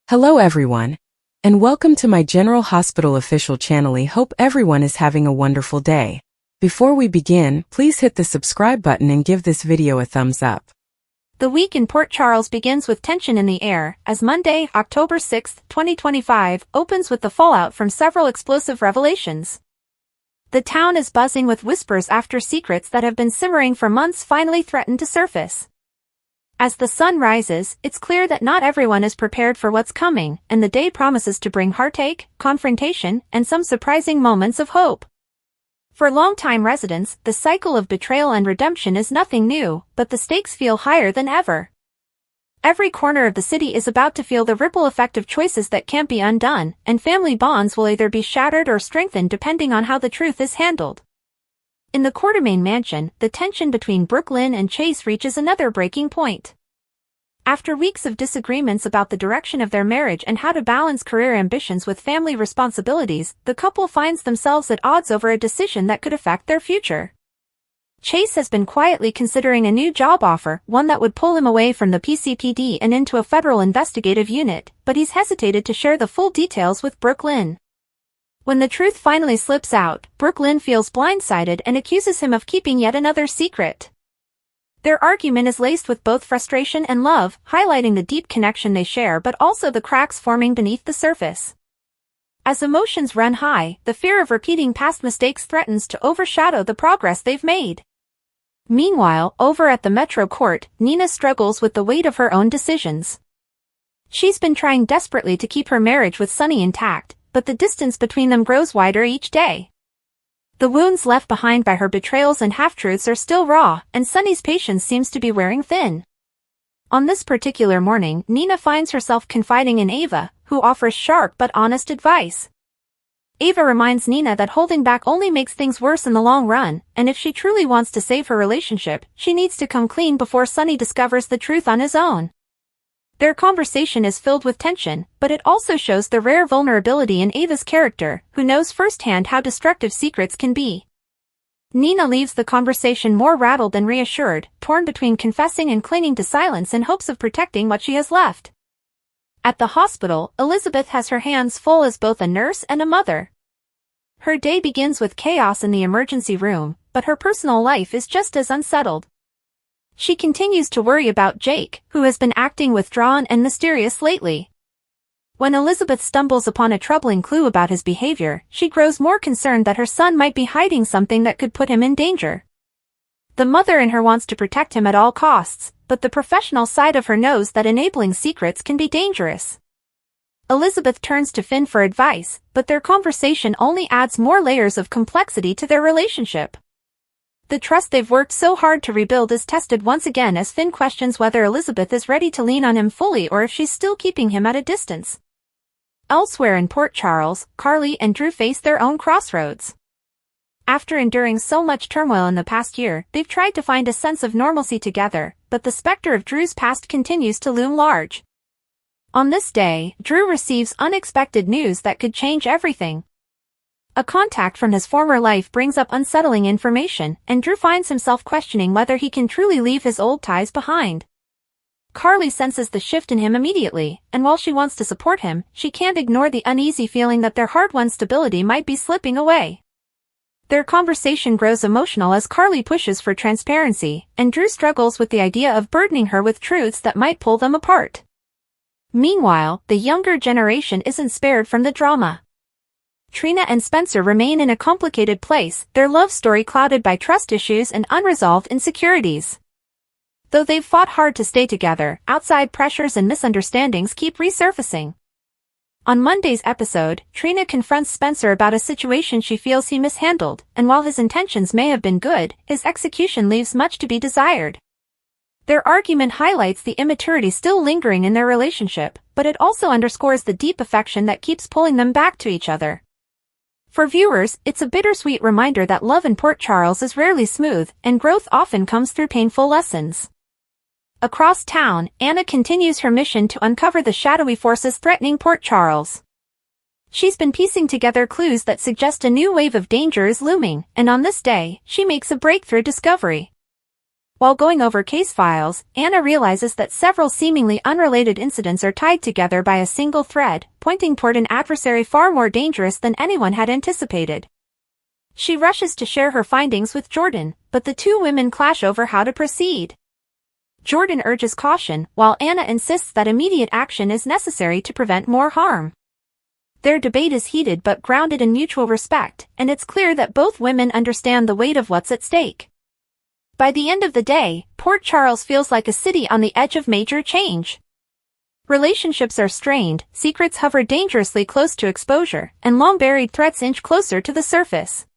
Hello everyone, and welcome to my General Hospital official channel. I hope everyone is having a wonderful day. Before we begin, please hit the subscribe button and give this video a thumbs up. The week in Port Charles begins with tension in the air, as Monday, October 6, 2025, opens with the fallout from several explosive revelations. The town is buzzing with whispers after secrets that have been simmering for months finally threaten to surface. As the sun rises, it's clear that not everyone is prepared for what's coming, and the day promises to bring heartache, confrontation, and some surprising moments of hope. For longtime residents, the cycle of betrayal and redemption is nothing new, but the stakes feel higher than ever. Every corner of the city is about to feel the ripple effect of choices that can't be undone, and family bonds will either be shattered or strengthened depending on how the truth is handled. In the Quartermaine mansion, the tension between Brooklyn and Chase reaches another breaking point. After weeks of disagreements about the direction of their marriage and how to balance career ambitions with family responsibilities, the couple finds themselves at odds over a decision that could affect their future. Chase has been quietly considering a new job offer, one that would pull him away from the PCPD and into a federal investigative unit, but he's hesitated to share the full details with Brooklyn. When the truth finally slips out, Brooklyn feels blindsided and accuses him of keeping yet another secret. Their argument is laced with both frustration and love, highlighting the deep connection they share but also the cracks forming beneath the surface. As emotions run high, the fear of repeating past mistakes threatens to overshadow the progress they've made. Meanwhile, over at the Metro Court, Nina struggles with the weight of her own decisions. She's been trying desperately to keep her marriage with Sonny intact, but the distance between them grows wider each day. The wounds left behind by her betrayals and half-truths are still raw, and Sonny's patience seems to be wearing thin. On this particular morning, Nina finds herself confiding in Ava, who offers sharp but honest advice. Ava reminds Nina that holding back only makes things worse in the long run, and if she truly wants to save her relationship, she needs to come clean before Sonny discovers the truth on his own. Their conversation is filled with tension, but it also shows the rare vulnerability in Ava's character, who knows firsthand how destructive secrets can be. Nina leaves the conversation more rattled than reassured, torn between confessing and clinging to silence in hopes of protecting what she has left. At the hospital, Elizabeth has her hands full as both a nurse and a mother. Her day begins with chaos in the emergency room, but her personal life is just as unsettled. She continues to worry about Jake, who has been acting withdrawn and mysterious lately. When Elizabeth stumbles upon a troubling clue about his behavior, she grows more concerned that her son might be hiding something that could put him in danger. The mother in her wants to protect him at all costs, but the professional side of her knows that enabling secrets can be dangerous. Elizabeth turns to Finn for advice, but their conversation only adds more layers of complexity to their relationship. The trust they've worked so hard to rebuild is tested once again as Finn questions whether Elizabeth is ready to lean on him fully or if she's still keeping him at a distance. Elsewhere in Port Charles, Carly and Drew face their own crossroads. After enduring so much turmoil in the past year, they've tried to find a sense of normalcy together, but the specter of Drew's past continues to loom large. On this day, Drew receives unexpected news that could change everything. A contact from his former life brings up unsettling information, and Drew finds himself questioning whether he can truly leave his old ties behind. Carly senses the shift in him immediately, and while she wants to support him, she can't ignore the uneasy feeling that their hard-won stability might be slipping away. Their conversation grows emotional as Carly pushes for transparency, and Drew struggles with the idea of burdening her with truths that might pull them apart. Meanwhile, the younger generation isn't spared from the drama. Trina and Spencer remain in a complicated place, their love story clouded by trust issues and unresolved insecurities. Though they've fought hard to stay together, outside pressures and misunderstandings keep resurfacing. On Monday's episode, Trina confronts Spencer about a situation she feels he mishandled, and while his intentions may have been good, his execution leaves much to be desired. Their argument highlights the immaturity still lingering in their relationship, but it also underscores the deep affection that keeps pulling them back to each other. For viewers, it's a bittersweet reminder that love in Port Charles is rarely smooth, and growth often comes through painful lessons. Across town, Anna continues her mission to uncover the shadowy forces threatening Port Charles. She's been piecing together clues that suggest a new wave of danger is looming, and on this day, she makes a breakthrough discovery. While going over case files, Anna realizes that several seemingly unrelated incidents are tied together by a single thread, pointing toward an adversary far more dangerous than anyone had anticipated. She rushes to share her findings with Jordan, but the two women clash over how to proceed. Jordan urges caution, while Anna insists that immediate action is necessary to prevent more harm. Their debate is heated but grounded in mutual respect, and it's clear that both women understand the weight of what's at stake. By the end of the day, Port Charles feels like a city on the edge of major change. Relationships are strained, secrets hover dangerously close to exposure, and long-buried threats inch closer to the surface.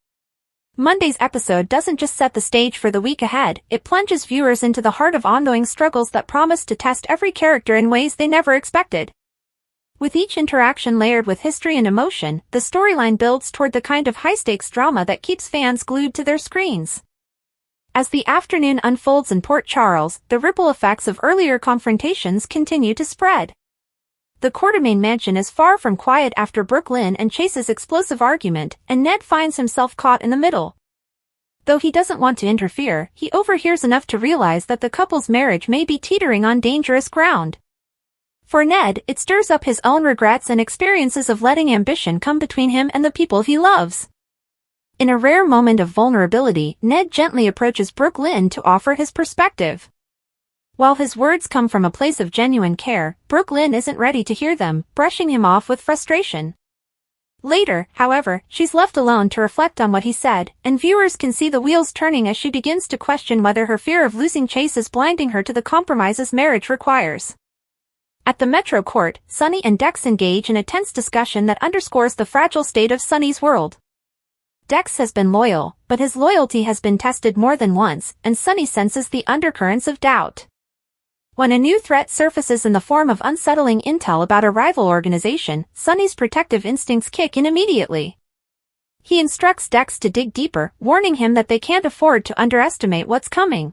Monday's episode doesn't just set the stage for the week ahead, it plunges viewers into the heart of ongoing struggles that promise to test every character in ways they never expected. With each interaction layered with history and emotion, the storyline builds toward the kind of high-stakes drama that keeps fans glued to their screens. As the afternoon unfolds in Port Charles, the ripple effects of earlier confrontations continue to spread. The Quartermaine mansion is far from quiet after Brooklyn and Chase's explosive argument, and Ned finds himself caught in the middle. Though he doesn't want to interfere, he overhears enough to realize that the couple's marriage may be teetering on dangerous ground. For Ned, it stirs up his own regrets and experiences of letting ambition come between him and the people he loves. In a rare moment of vulnerability, Ned gently approaches Brooklyn to offer his perspective. While his words come from a place of genuine care, Brooklyn isn't ready to hear them, brushing him off with frustration. Later, however, she's left alone to reflect on what he said, and viewers can see the wheels turning as she begins to question whether her fear of losing Chase is blinding her to the compromises marriage requires. At the Metro Court, Sonny and Dex engage in a tense discussion that underscores the fragile state of Sonny's world. Dex has been loyal, but his loyalty has been tested more than once, and Sonny senses the undercurrents of doubt. When a new threat surfaces in the form of unsettling intel about a rival organization, Sonny's protective instincts kick in immediately. He instructs Dex to dig deeper, warning him that they can't afford to underestimate what's coming.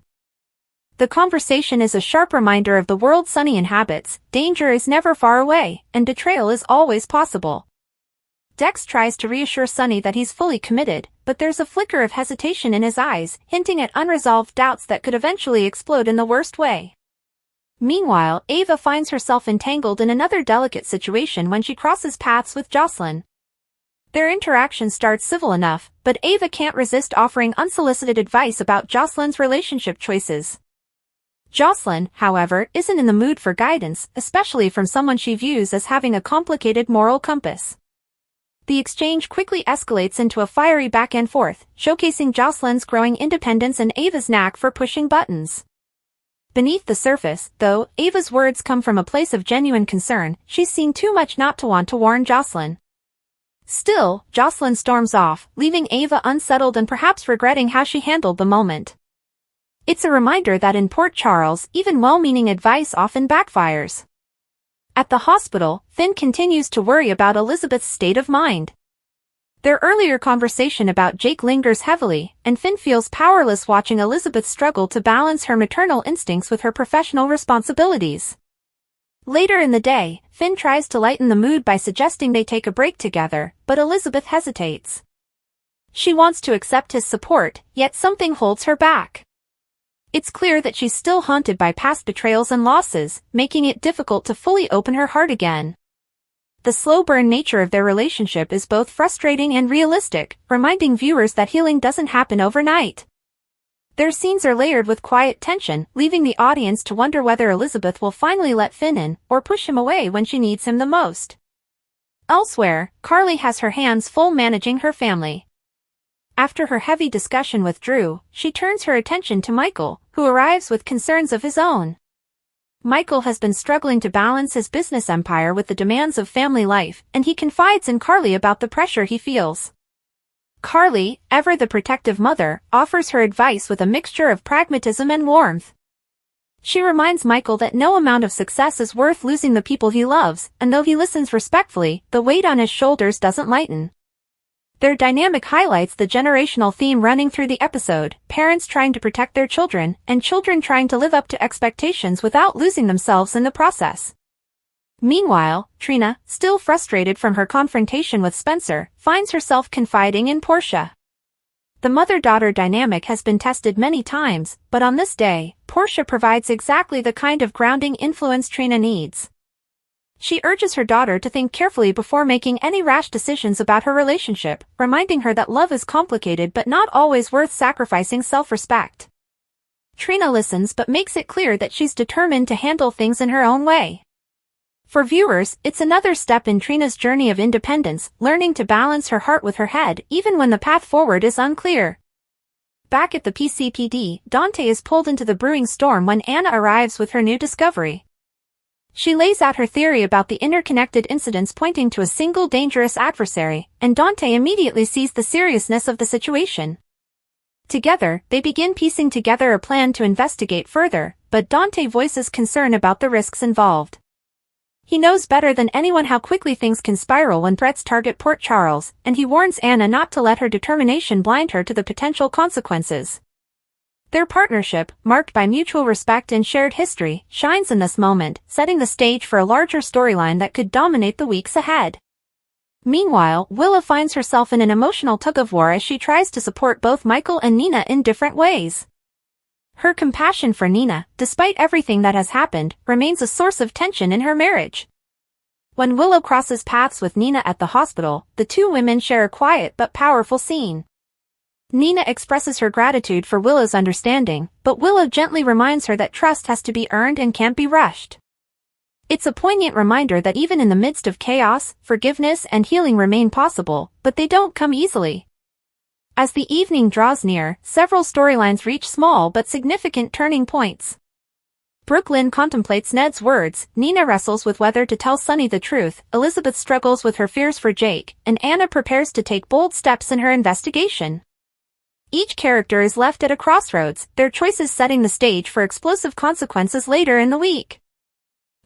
The conversation is a sharp reminder of the world Sonny inhabits: danger is never far away, and betrayal is always possible. Dex tries to reassure Sonny that he's fully committed, but there's a flicker of hesitation in his eyes, hinting at unresolved doubts that could eventually explode in the worst way. Meanwhile, Ava finds herself entangled in another delicate situation when she crosses paths with Jocelyn. Their interaction starts civil enough, but Ava can't resist offering unsolicited advice about Jocelyn's relationship choices. Jocelyn, however, isn't in the mood for guidance, especially from someone she views as having a complicated moral compass. The exchange quickly escalates into a fiery back-and-forth, showcasing Jocelyn's growing independence and Ava's knack for pushing buttons. Beneath the surface, though, Ava's words come from a place of genuine concern. She's seen too much not to want to warn Jocelyn. Still, Jocelyn storms off, leaving Ava unsettled and perhaps regretting how she handled the moment. It's a reminder that in Port Charles, even well-meaning advice often backfires. At the hospital, Finn continues to worry about Elizabeth's state of mind. Their earlier conversation about Jake lingers heavily, and Finn feels powerless watching Elizabeth struggle to balance her maternal instincts with her professional responsibilities. Later in the day, Finn tries to lighten the mood by suggesting they take a break together, but Elizabeth hesitates. She wants to accept his support, yet something holds her back. It's clear that she's still haunted by past betrayals and losses, making it difficult to fully open her heart again. The slow burn nature of their relationship is both frustrating and realistic, reminding viewers that healing doesn't happen overnight. Their scenes are layered with quiet tension, leaving the audience to wonder whether Elizabeth will finally let Finn in, or push him away when she needs him the most. Elsewhere, Carly has her hands full managing her family. After her heavy discussion with Drew, she turns her attention to Michael, who arrives with concerns of his own. Michael has been struggling to balance his business empire with the demands of family life, and he confides in Carly about the pressure he feels. Carly, ever the protective mother, offers her advice with a mixture of pragmatism and warmth. She reminds Michael that no amount of success is worth losing the people he loves, and though he listens respectfully, the weight on his shoulders doesn't lighten. Their dynamic highlights the generational theme running through the episode: parents trying to protect their children, and children trying to live up to expectations without losing themselves in the process. Meanwhile, Trina, still frustrated from her confrontation with Spencer, finds herself confiding in Portia. The mother-daughter dynamic has been tested many times, but on this day, Portia provides exactly the kind of grounding influence Trina needs. She urges her daughter to think carefully before making any rash decisions about her relationship, reminding her that love is complicated but not always worth sacrificing self-respect. Trina listens but makes it clear that she's determined to handle things in her own way. For viewers, it's another step in Trina's journey of independence, learning to balance her heart with her head even when the path forward is unclear. Back at the PCPD, Dante is pulled into the brewing storm when Anna arrives with her new discovery. She lays out her theory about the interconnected incidents pointing to a single dangerous adversary, and Dante immediately sees the seriousness of the situation. Together, they begin piecing together a plan to investigate further, but Dante voices concern about the risks involved. He knows better than anyone how quickly things can spiral when threats target Port Charles, and he warns Anna not to let her determination blind her to the potential consequences. Their partnership, marked by mutual respect and shared history, shines in this moment, setting the stage for a larger storyline that could dominate the weeks ahead. Meanwhile, Willa finds herself in an emotional tug-of-war as she tries to support both Michael and Nina in different ways. Her compassion for Nina, despite everything that has happened, remains a source of tension in her marriage. When Willow crosses paths with Nina at the hospital, the two women share a quiet but powerful scene. Nina expresses her gratitude for Willow's understanding, but Willow gently reminds her that trust has to be earned and can't be rushed. It's a poignant reminder that even in the midst of chaos, forgiveness and healing remain possible, but they don't come easily. As the evening draws near, several storylines reach small but significant turning points. Brooklyn contemplates Ned's words, Nina wrestles with whether to tell Sonny the truth, Elizabeth struggles with her fears for Jake, and Anna prepares to take bold steps in her investigation. Each character is left at a crossroads, their choices setting the stage for explosive consequences later in the week.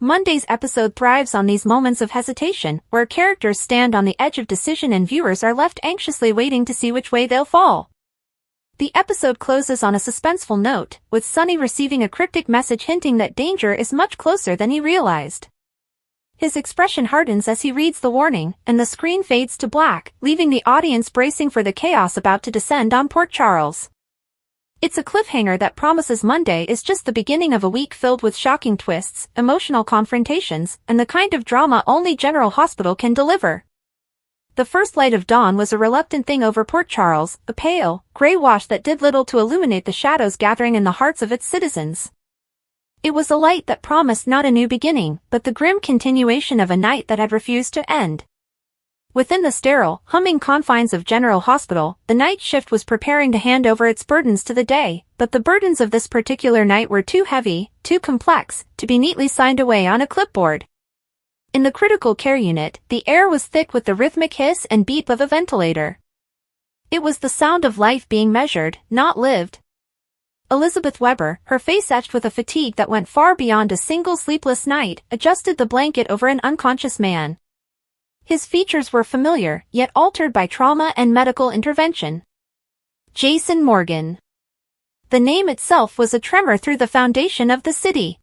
Monday's episode thrives on these moments of hesitation, where characters stand on the edge of decision and viewers are left anxiously waiting to see which way they'll fall. The episode closes on a suspenseful note, with Sonny receiving a cryptic message hinting that danger is much closer than he realized. His expression hardens as he reads the warning, and the screen fades to black, leaving the audience bracing for the chaos about to descend on Port Charles. It's a cliffhanger that promises Monday is just the beginning of a week filled with shocking twists, emotional confrontations, and the kind of drama only General Hospital can deliver. The first light of dawn was a reluctant thing over Port Charles, a pale, gray wash that did little to illuminate the shadows gathering in the hearts of its citizens. It was a light that promised not a new beginning, but the grim continuation of a night that had refused to end. Within the sterile, humming confines of General Hospital, the night shift was preparing to hand over its burdens to the day, but the burdens of this particular night were too heavy, too complex, to be neatly signed away on a clipboard. In the critical care unit, the air was thick with the rhythmic hiss and beep of a ventilator. It was the sound of life being measured, not lived. Elizabeth Weber, her face etched with a fatigue that went far beyond a single sleepless night, adjusted the blanket over an unconscious man. His features were familiar, yet altered by trauma and medical intervention. Jason Morgan. The name itself was a tremor through the foundation of the city.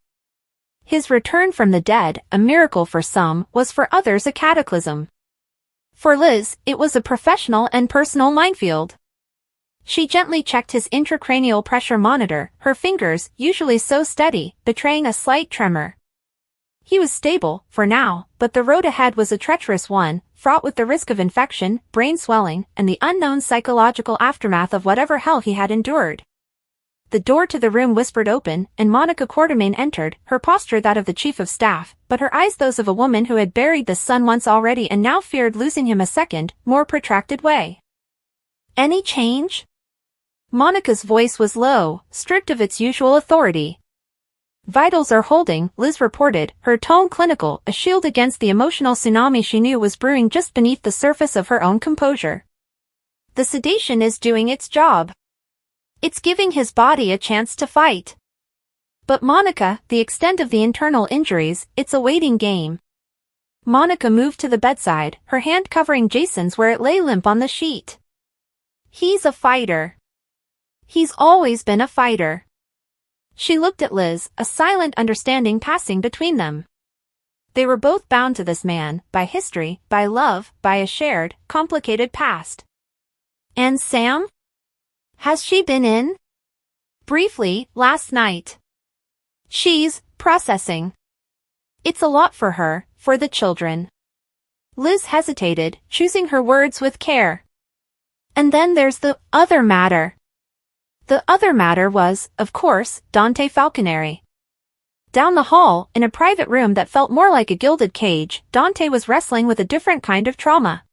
His return from the dead, a miracle for some, was for others a cataclysm. For Liz, it was a professional and personal minefield. She gently checked his intracranial pressure monitor, her fingers, usually so steady, betraying a slight tremor. He was stable, for now, but the road ahead was a treacherous one, fraught with the risk of infection, brain swelling, and the unknown psychological aftermath of whatever hell he had endured. The door to the room whispered open, and Monica Quartermain entered, her posture that of the chief of staff, but her eyes those of a woman who had buried the son once already and now feared losing him a second, more protracted way. Any change? Monica's voice was low, stripped of its usual authority. Vitals are holding, Liz reported, her tone clinical, a shield against the emotional tsunami she knew was brewing just beneath the surface of her own composure. The sedation is doing its job. It's giving his body a chance to fight. But Monica, the extent of the internal injuries, it's a waiting game. Monica moved to the bedside, her hand covering Jason's where it lay limp on the sheet. He's a fighter. He's always been a fighter. She looked at Liz, a silent understanding passing between them. They were both bound to this man, by history, by love, by a shared, complicated past. And Sam? Has she been in? Briefly, last night. She's processing. It's a lot for her, for the children. Liz hesitated, choosing her words with care. And then there's the other matter. The other matter was, of course, Dante Falconeri. Down the hall, in a private room that felt more like a gilded cage, Dante was wrestling with a different kind of trauma.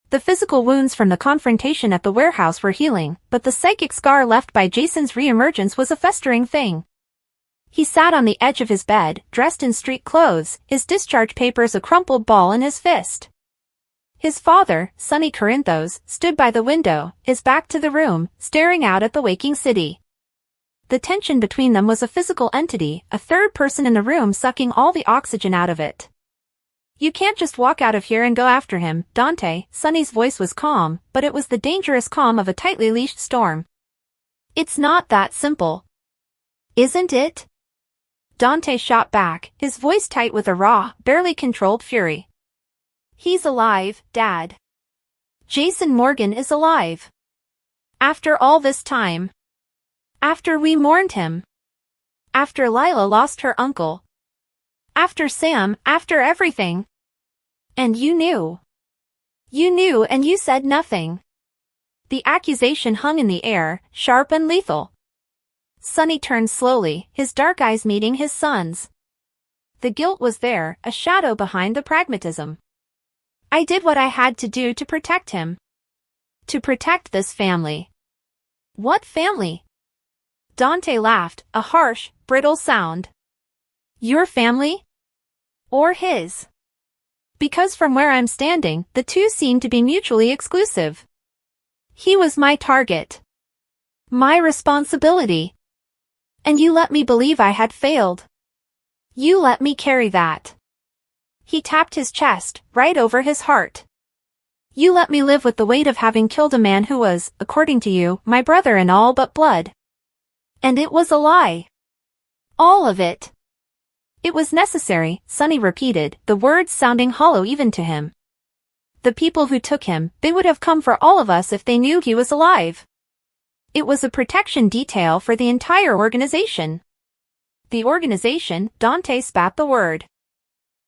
The physical wounds from the confrontation at the warehouse were healing, but the psychic scar left by Jason's reemergence was a festering thing. He sat on the edge of his bed, dressed in street clothes, his discharge papers a crumpled ball in his fist. His father, Sonny Corinthos, stood by the window, his back to the room, staring out at the waking city. The tension between them was a physical entity, a third person in the room sucking all the oxygen out of it. You can't just walk out of here and go after him, Dante. Sonny's voice was calm, but it was the dangerous calm of a tightly leashed storm. It's not that simple. Isn't it? Dante shot back, his voice tight with a raw, barely controlled fury. He's alive, Dad. Jason Morgan is alive. After all this time. After we mourned him. After Lila lost her uncle. After Sam, after everything. And you knew. You knew and you said nothing. The accusation hung in the air, sharp and lethal. Sonny turned slowly, his dark eyes meeting his son's. The guilt was there, a shadow behind the pragmatism. I did what I had to do to protect him. To protect this family. What family? Dante laughed, a harsh, brittle sound. Your family? Or his? Because from where I'm standing, the two seem to be mutually exclusive. He was my target. My responsibility. And you let me believe I had failed. You let me carry that. He tapped his chest, right over his heart. You let me live with the weight of having killed a man who was, according to you, my brother in all but blood. And it was a lie. All of it. It was necessary, Sonny repeated, the words sounding hollow even to him. The people who took him, they would have come for all of us if they knew he was alive. It was a protection detail for the entire organization. The organization, Dante spat the word.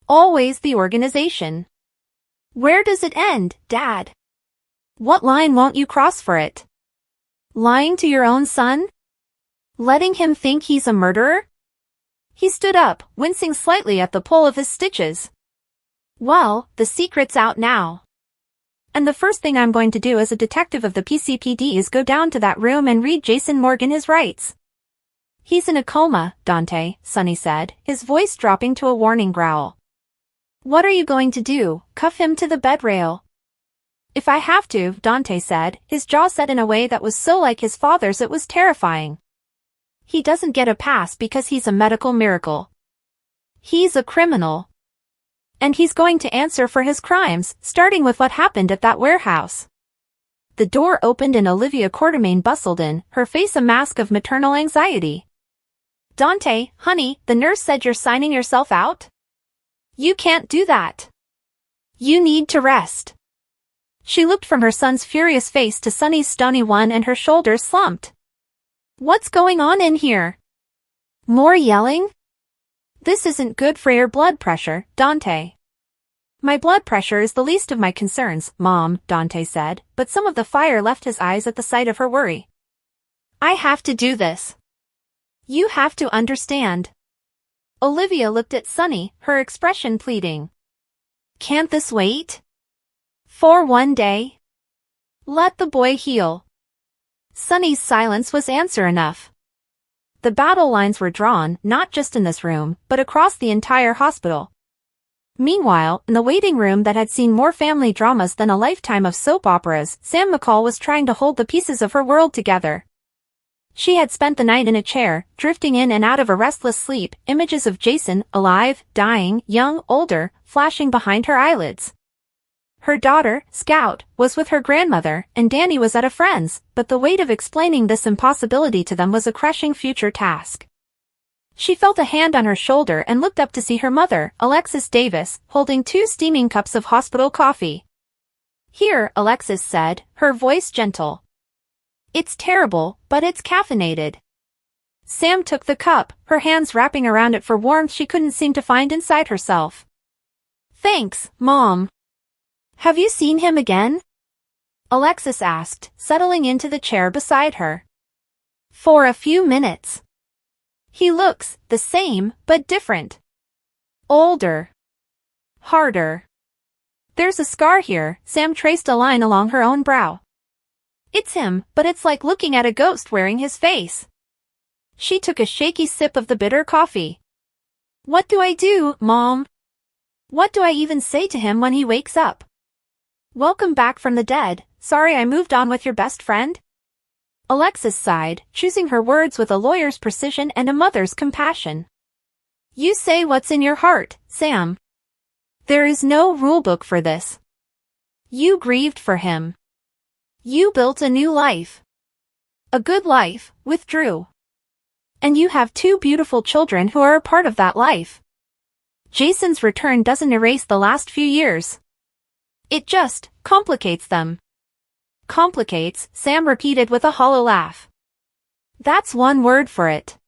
Always the organization. Where does it end, Dad? What line won't you cross for it? Lying to your own son? Letting him think he's a murderer? He stood up, wincing slightly at the pull of his stitches. Well, the secret's out now. And the first thing I'm going to do as a detective of the PCPD is go down to that room and read Jason Morgan his rights. He's in a coma, Dante, Sonny said, his voice dropping to a warning growl. What are you going to do, cuff him to the bed rail? If I have to, Dante said, his jaw set in a way that was so like his father's it was terrifying. He doesn't get a pass because he's a medical miracle. He's a criminal. And he's going to answer for his crimes, starting with what happened at that warehouse. The door opened and Olivia Quartermain bustled in, her face a mask of maternal anxiety. Dante, honey, the nurse said you're signing yourself out? You can't do that. You need to rest. She looked from her son's furious face to Sonny's stony one and her shoulders slumped. What's going on in here? More yelling? This isn't good for your blood pressure, Dante. My blood pressure is the least of my concerns, Mom, Dante said, but some of the fire left his eyes at the sight of her worry. I have to do this. You have to understand. Olivia looked at Sonny, her expression pleading. Can't this wait? For one day? Let the boy heal. Sonny's silence was answer enough. The battle lines were drawn, not just in this room, but across the entire hospital. Meanwhile, in the waiting room that had seen more family dramas than a lifetime of soap operas, Sam McCall was trying to hold the pieces of her world together. She had spent the night in a chair, drifting in and out of a restless sleep, images of Jason, alive, dying, young, older, flashing behind her eyelids. Her daughter, Scout, was with her grandmother, and Danny was at a friend's, but the weight of explaining this impossibility to them was a crushing future task. She felt a hand on her shoulder and looked up to see her mother, Alexis Davis, holding 2 steaming cups of hospital coffee. Here, Alexis said, her voice gentle. It's terrible, but it's caffeinated. Sam took the cup, her hands wrapping around it for warmth she couldn't seem to find inside herself. Thanks, Mom. Have you seen him again? Alexis asked, settling into the chair beside her. For a few minutes. He looks the same, but different. Older. Harder. There's a scar here. Sam traced a line along her own brow. It's him, but it's like looking at a ghost wearing his face. She took a shaky sip of the bitter coffee. What do I do, Mom? What do I even say to him when he wakes up? Welcome back from the dead. Sorry I moved on with your best friend? Alexis sighed, choosing her words with a lawyer's precision and a mother's compassion. You say what's in your heart, Sam. There is no rulebook for this. You grieved for him. You built a new life. A good life, with Drew. And you have 2 beautiful children who are a part of that life. Jason's return doesn't erase the last few years. It just complicates them. Complicates, Sam repeated with a hollow laugh. That's one word for it.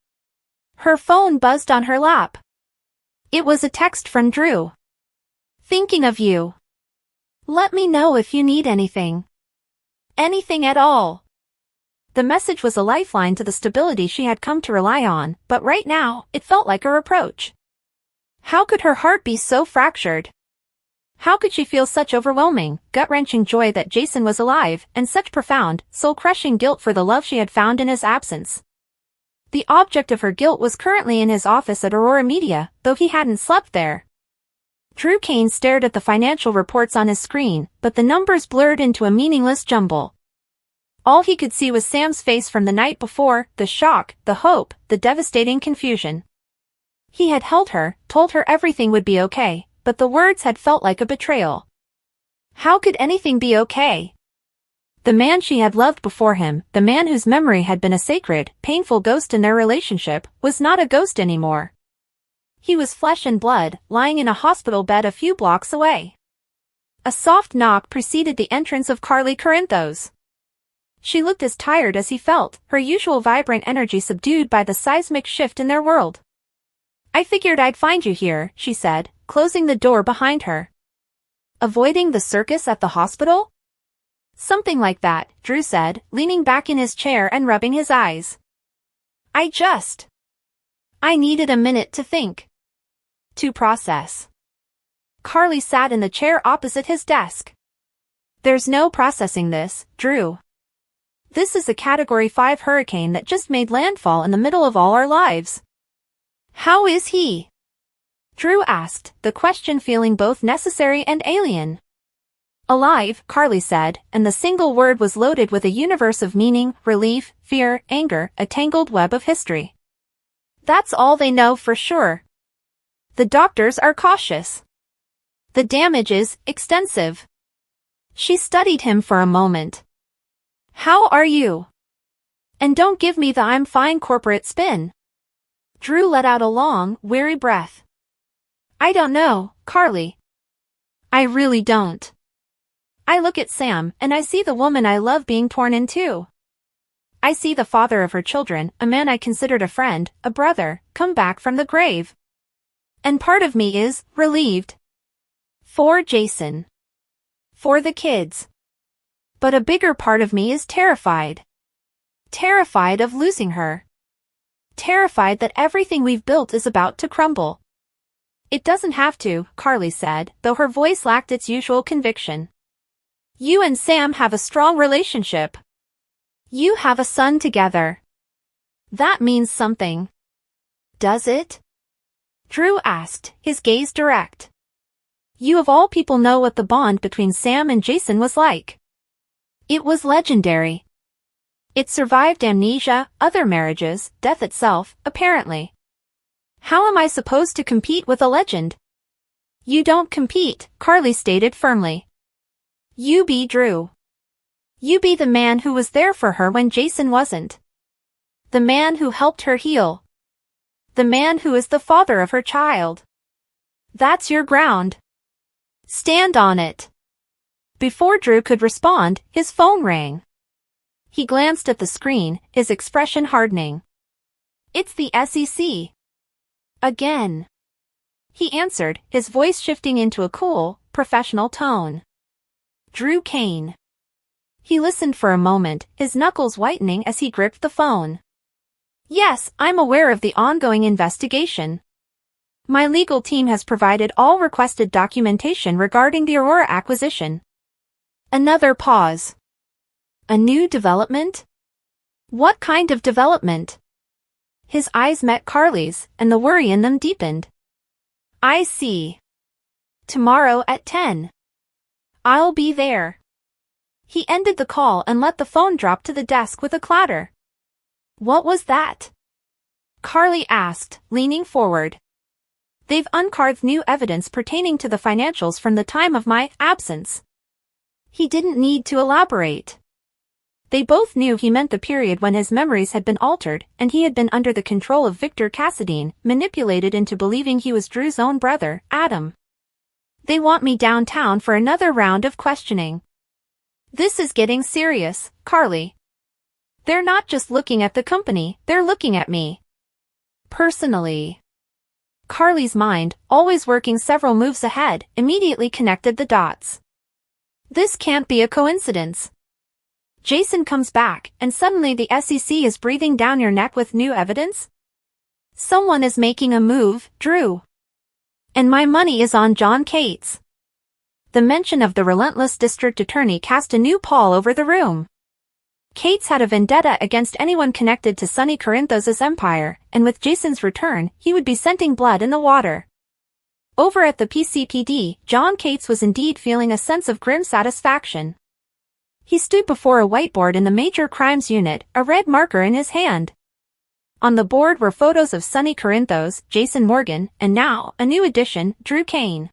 Her phone buzzed on her lap. It was a text from Drew. Thinking of you. Let me know if you need anything. Anything at all. The message was a lifeline to the stability she had come to rely on, but right now, it felt like a reproach. How could her heart be so fractured? How could she feel such overwhelming, gut-wrenching joy that Jason was alive, and such profound, soul-crushing guilt for the love she had found in his absence? The object of her guilt was currently in his office at Aurora Media, though he hadn't slept there. Drew Kane stared at the financial reports on his screen, but the numbers blurred into a meaningless jumble. All he could see was Sam's face from the night before, the shock, the hope, the devastating confusion. He had held her, told her everything would be okay, but the words had felt like a betrayal. How could anything be okay? The man she had loved before him, the man whose memory had been a sacred, painful ghost in their relationship, was not a ghost anymore. He was flesh and blood, lying in a hospital bed a few blocks away. A soft knock preceded the entrance of Carly Corinthos. She looked as tired as he felt, her usual vibrant energy subdued by the seismic shift in their world. I figured I'd find you here, she said, closing the door behind her. Avoiding the circus at the hospital? Something like that, Drew said, leaning back in his chair and rubbing his eyes. I needed a minute to think. To process. Carly sat in the chair opposite his desk. There's no processing this, Drew. This is a Category 5 hurricane that just made landfall in the middle of all our lives. How is he? Drew asked, the question feeling both necessary and alien. Alive, Carly said, and the single word was loaded with a universe of meaning, relief, fear, anger, a tangled web of history. That's all they know for sure. The doctors are cautious. The damage is extensive. She studied him for a moment. How are you? And don't give me the I'm fine corporate spin. Drew let out a long, weary breath. I don't know, Carly. I really don't. I look at Sam, and I see the woman I love being torn in two. I see the father of her children, a man I considered a friend, a brother, come back from the grave. And part of me is relieved. For Jason. For the kids. But a bigger part of me is terrified. Terrified of losing her. Terrified that everything we've built is about to crumble. It doesn't have to, Carly said, though her voice lacked its usual conviction. You and Sam have a strong relationship. You have a son together. That means something. Does it? Drew asked, his gaze direct. You of all people know what the bond between Sam and Jason was like. It was legendary. It survived amnesia, other marriages, death itself, apparently. How am I supposed to compete with a legend? You don't compete, Carly stated firmly. You be Drew. You be the man who was there for her when Jason wasn't. The man who helped her heal. The man who is the father of her child. That's your ground. Stand on it. Before Drew could respond, his phone rang. He glanced at the screen, his expression hardening. "It's the SEC. Again." He answered, his voice shifting into a cool, professional tone. "Drew Kane." He listened for a moment, his knuckles whitening as he gripped the phone. "Yes, I'm aware of the ongoing investigation. My legal team has provided all requested documentation regarding the Aurora acquisition." Another pause. "A new development? What kind of development?" His eyes met Carly's, and the worry in them deepened. "I see. Tomorrow at 10. I'll be there." He ended the call and let the phone drop to the desk with a clatter. "What was that?" Carly asked, leaning forward. "They've unearthed new evidence pertaining to the financials from the time of my absence." He didn't need to elaborate. They both knew he meant the period when his memories had been altered and he had been under the control of Victor Cassadine, manipulated into believing he was Drew's own brother, Adam. "They want me downtown for another round of questioning." "This is getting serious, Carly. They're not just looking at the company, they're looking at me. Personally." Carly's mind, always working several moves ahead, immediately connected the dots. This can't be a coincidence. Jason comes back, and suddenly the SEC is breathing down your neck with new evidence? Someone is making a move, Drew. And my money is on John Cates. The mention of the relentless district attorney cast a new pall over the room. Cates had a vendetta against anyone connected to Sonny Corinthos' empire, and with Jason's return, he would be scenting blood in the water. Over at the PCPD, John Cates was indeed feeling a sense of grim satisfaction. He stood before a whiteboard in the Major Crimes Unit, a red marker in his hand. On the board were photos of Sonny Corinthos, Jason Morgan, and now, a new addition, Drew Kane.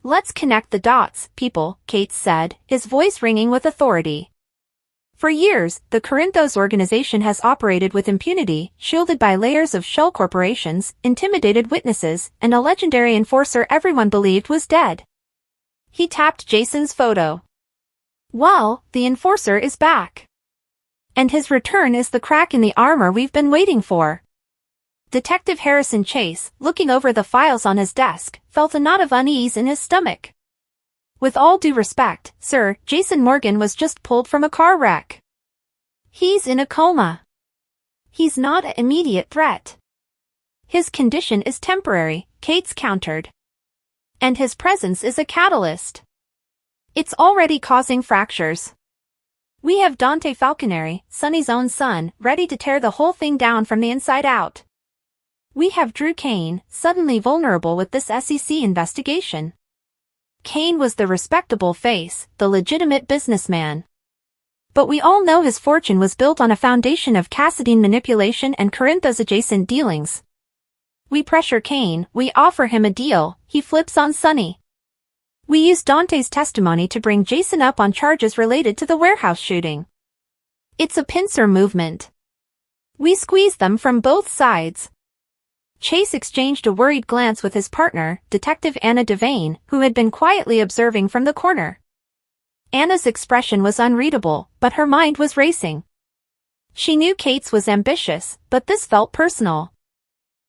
"Let's connect the dots, people," Cates said, his voice ringing with authority. For years, the Corinthos organization has operated with impunity, shielded by layers of shell corporations, intimidated witnesses, and a legendary enforcer everyone believed was dead. He tapped Jason's photo. "Well, the enforcer is back. And his return is the crack in the armor we've been waiting for." Detective Harrison Chase, looking over the files on his desk, felt a knot of unease in his stomach. "With all due respect, sir, Jason Morgan was just pulled from a car wreck. He's in a coma. He's not an immediate threat. His condition is temporary," Cates countered. "And his presence is a catalyst. It's already causing fractures. We have Dante Falconeri, Sonny's own son, ready to tear the whole thing down from the inside out. We have Drew Kane, suddenly vulnerable with this SEC investigation." Kane was the respectable face, the legitimate businessman. But we all know his fortune was built on a foundation of Cassadine manipulation and Corinthos-adjacent dealings. We pressure Kane, we offer him a deal, he flips on Sonny. We use Dante's testimony to bring Jason up on charges related to the warehouse shooting. It's a pincer movement. We squeeze them from both sides. Chase exchanged a worried glance with his partner, Detective Anna Devane, who had been quietly observing from the corner. Anna's expression was unreadable, but her mind was racing. She knew Cates was ambitious, but this felt personal.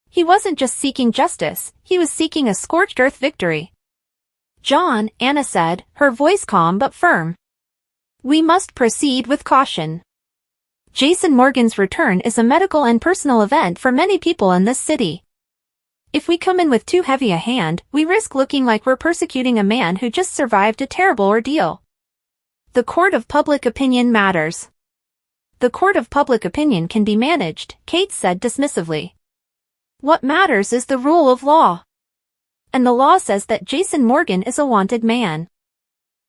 He wasn't just seeking justice, he was seeking a scorched earth victory. "John," Anna said, her voice calm but firm. "We must proceed with caution. Jason Morgan's return is a medical and personal event for many people in this city. If we come in with too heavy a hand, we risk looking like we're persecuting a man who just survived a terrible ordeal. The court of public opinion matters." "The court of public opinion can be managed," Cates said dismissively. "What matters is the rule of law. And the law says that Jason Morgan is a wanted man.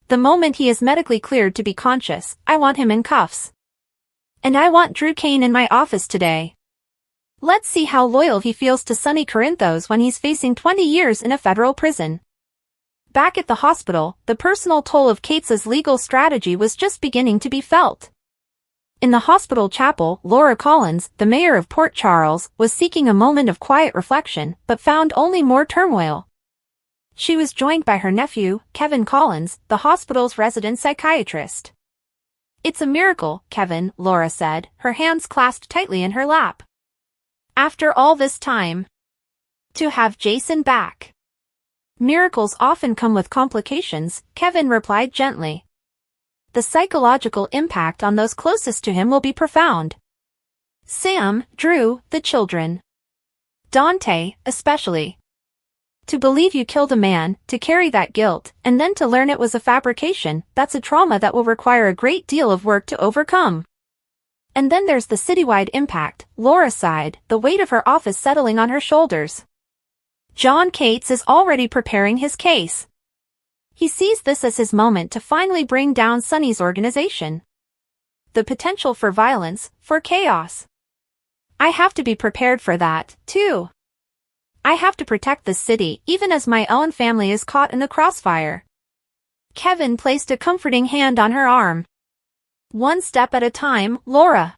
The moment he is medically cleared to be conscious, I want him in cuffs. And I want Drew Kane in my office today. Let's see how loyal he feels to Sonny Corinthos when he's facing 20 years in a federal prison." Back at the hospital, the personal toll of Cates' legal strategy was just beginning to be felt. In the hospital chapel, Laura Collins, the mayor of Port Charles, was seeking a moment of quiet reflection, but found only more turmoil. She was joined by her nephew, Kevin Collins, the hospital's resident psychiatrist. It's a miracle, Kevin, Laura said, her hands clasped tightly in her lap. After all this time. To have Jason back. Miracles often come with complications, Kevin replied gently. The psychological impact on those closest to him will be profound. Sam, Drew, the children. Dante, especially. To believe you killed a man, to carry that guilt, and then to learn it was a fabrication, that's a trauma that will require a great deal of work to overcome. And then there's the citywide impact, Laura sighed, the weight of her office settling on her shoulders. John Cates is already preparing his case. He sees this as his moment to finally bring down Sonny's organization. The potential for violence, for chaos. I have to be prepared for that, too. I have to protect the city even as my own family is caught in the crossfire. Kevin placed a comforting hand on her arm. One step at a time, Laura.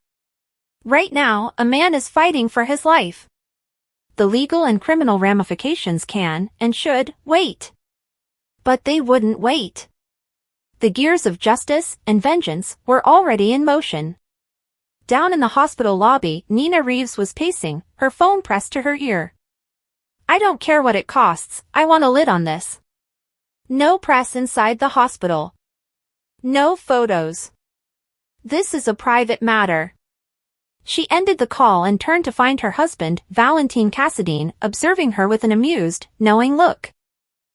Right now, a man is fighting for his life. The legal and criminal ramifications can, and should, wait. But they wouldn't wait. The gears of justice and vengeance were already in motion. Down in the hospital lobby, Nina Reeves was pacing, her phone pressed to her ear. I don't care what it costs, I want a lid on this. No press inside the hospital. No photos. This is a private matter. She ended the call and turned to find her husband, Valentine Cassadine, observing her with an amused, knowing look.